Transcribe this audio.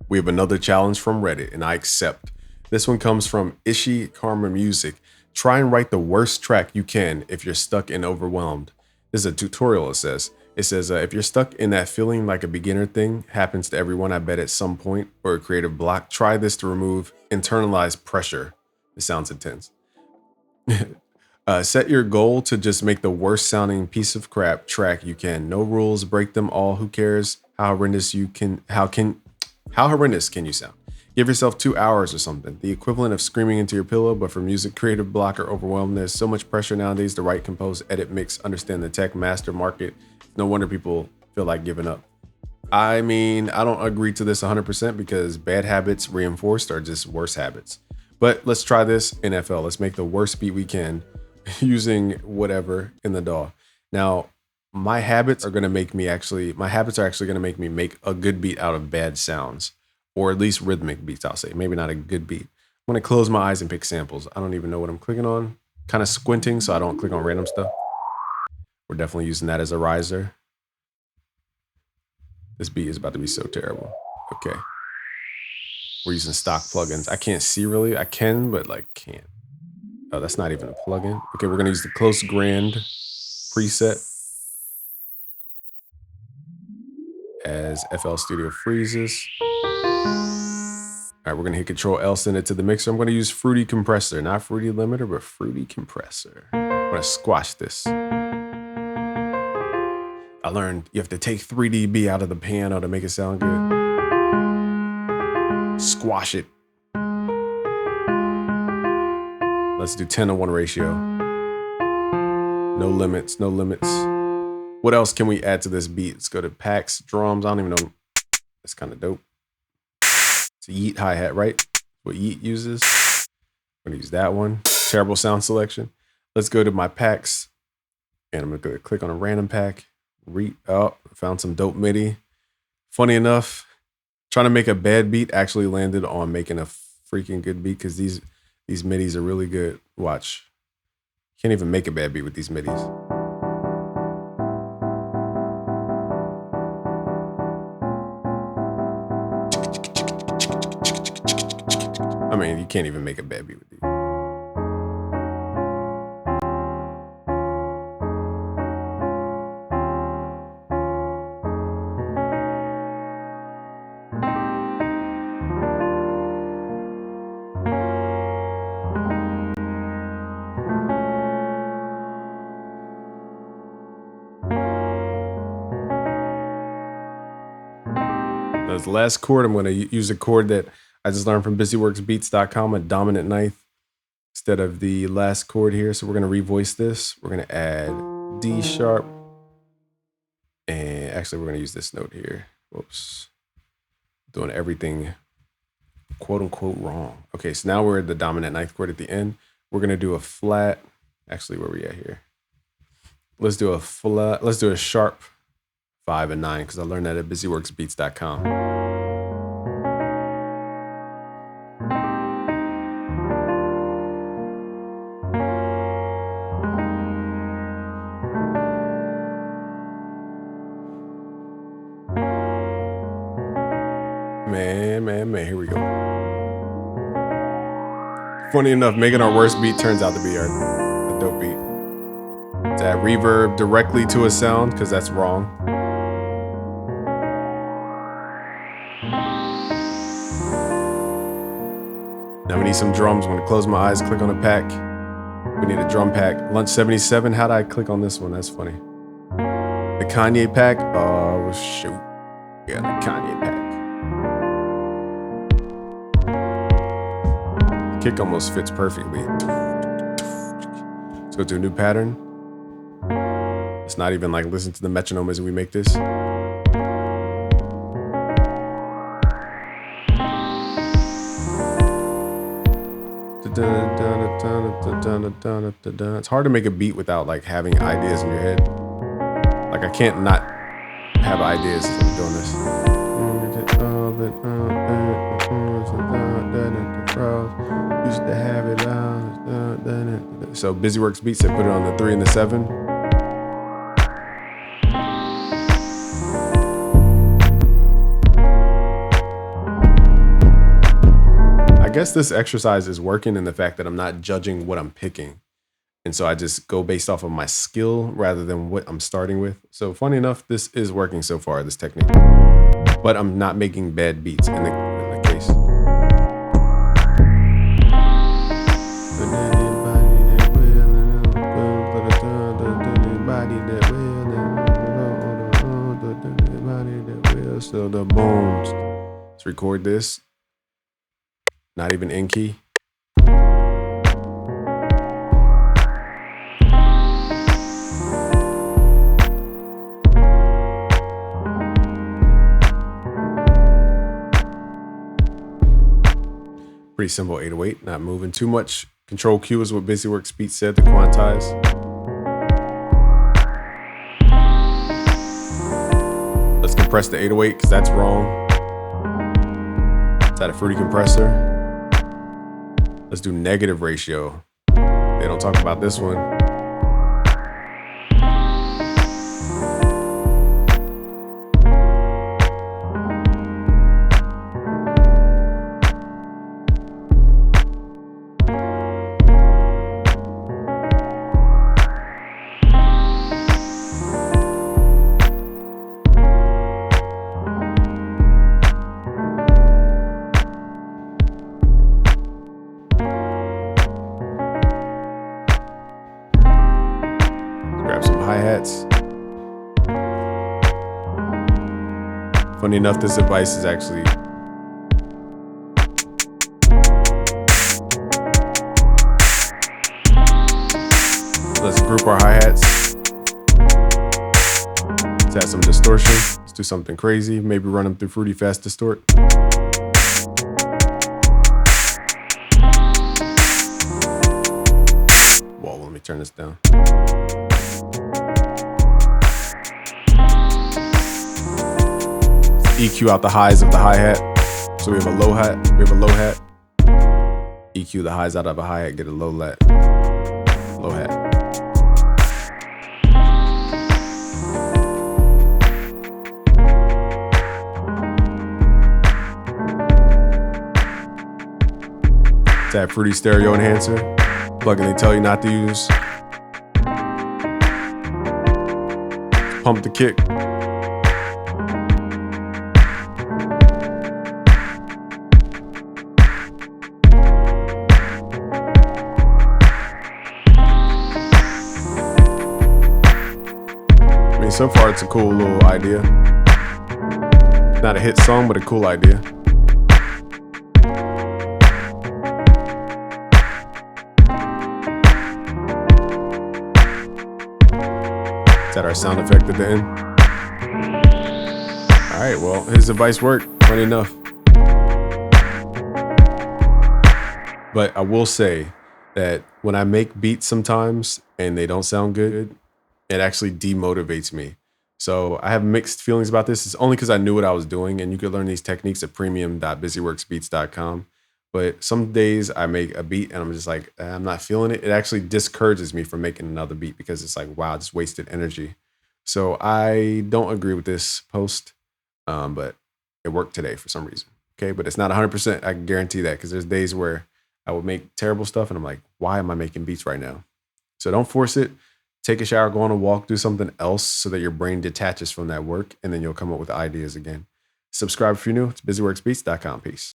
We have another challenge from Reddit, and I accept. This one comes from Ishi Karma Music. Try and write the worst track you can if you're stuck and overwhelmed. This is a tutorial, it says. If you're stuck in that feeling like a beginner thing, happens to everyone, I bet, at some point, or a creative block, try this to remove internalized pressure. It sounds intense. Set your goal to just make the worst sounding piece of crap track you can. No rules, break them all. Who cares how horrendous can you sound? Give yourself 2 hours or something. The equivalent of screaming into your pillow, but for music, creative block, or overwhelmed. There's so much pressure nowadays to write, compose, edit, mix, understand the tech, master, market. No wonder people feel like giving up. I mean, I don't agree to this 100% because bad habits reinforced are just worse habits. But let's try this NFL. Let's make the worst beat we can using whatever in the DAW. Now, my habits are actually going to make me make a good beat out of bad sounds, or at least rhythmic beats, I'll say. Maybe not a good beat. I'm going to close my eyes and pick samples. I don't even know what I'm clicking on. Kind of squinting so I don't click on random stuff. We're definitely using that as a riser. This beat is about to be so terrible. Okay. We're using stock plugins. I can't see really. I can, but like can't. Oh, that's not even a plugin. Okay, we're going to use the Close Grand preset as FL Studio freezes. All right, we're gonna hit Control L, send it to the mixer. I'm gonna use Fruity Compressor, not Fruity Limiter, but Fruity Compressor. I'm gonna squash this. I learned you have to take 3 dB out of the piano to make it sound good. Squash it. Let's do 10-to-1 ratio. No limits, no limits. What else can we add to this beat? Let's go to packs, drums. I don't even know. That's kind of dope. It's a Yeet hi-hat, right? What Yeet uses. I'm gonna use that one. Terrible sound selection. Let's go to my packs. And I'm gonna click on a random pack. Found some dope MIDI. Funny enough, trying to make a bad beat actually landed on making a freaking good beat because these MIDIs are really good. Watch. Can't even make a bad beat with these MIDIs. I mean, you can't even make a bad beat with these. The last chord, I'm going to use a chord that I just learned from busyworksbeats.com, a dominant ninth instead of the last chord here. So we're going to revoice this. We're going to add D sharp. And actually, we're going to use this note here. Whoops. Doing everything quote unquote wrong. Okay, so now we're at the dominant ninth chord at the end. We're going to do a flat. Actually, where are we at here? Let's do a flat. Let's do a sharp 5 and 9 because I learned that at busyworksbeats.com. Man, here we go. Funny enough, making our worst beat turns out to be a dope beat. To add reverb directly to a sound because that's wrong. Now we need some drums. I'm gonna close my eyes, click on a pack. We need a drum pack. Lunch 77. How'd I click on this one? That's funny. The Kanye pack. Oh, shoot. Yeah, the Kanye pack. The kick almost fits perfectly. Let's go to a new pattern. It's not even like listen to the metronome as we make this. It's hard to make a beat without like having ideas in your head. Like I can't not have ideas as I'm doing this. Used to have it. So Busyworks Beats, I put it on the 3 and the 7. guess this exercise is working in the fact that I'm not judging what I'm picking. And so I just go based off of my skill rather than what I'm starting with. So funny enough, this is working so far, this technique. But I'm not making bad beats in the case. So the bones. Let's record this. Not even in key. Pretty simple 808, not moving too much. Control Q is what BusyWorks Beats said to quantize. Let's compress the 808 because that's wrong. Is that a Fruity compressor? Let's do negative ratio. They don't talk about this one. Grab some hi-hats. Funny enough, this device is actually let's group our hi-hats. Let's add some distortion. Let's do something crazy. Maybe run them through Fruity Fast Distort. Whoa, let me turn this down. EQ out the highs of the hi-hat. So we have a low hat, EQ the highs out of a hi-hat, get a low hat. Let's add Fruity Stereo Enhancer. Plugin they tell you not to use. Pump the kick. So far, it's a cool little idea. Not a hit song, but a cool idea. Is that our sound effect at the end? All right, well, his device worked, funny enough. But I will say that when I make beats sometimes and they don't sound good, it actually demotivates me. So I have mixed feelings about this. It's only because I knew what I was doing, and you could learn these techniques at premium.busyworksbeats.com. But some days I make a beat and I'm just like, I'm not feeling it. It actually discourages me from making another beat because it's like, wow, I just wasted energy. So I don't agree with this post, but it worked today for some reason. Okay, but it's not 100%. I can guarantee that because there's days where I would make terrible stuff and I'm like, why am I making beats right now? So don't force it. Take a shower, go on a walk, do something else so that your brain detaches from that work, and then you'll come up with ideas again. Subscribe if you're new. It's busyworksbeats.com. Peace.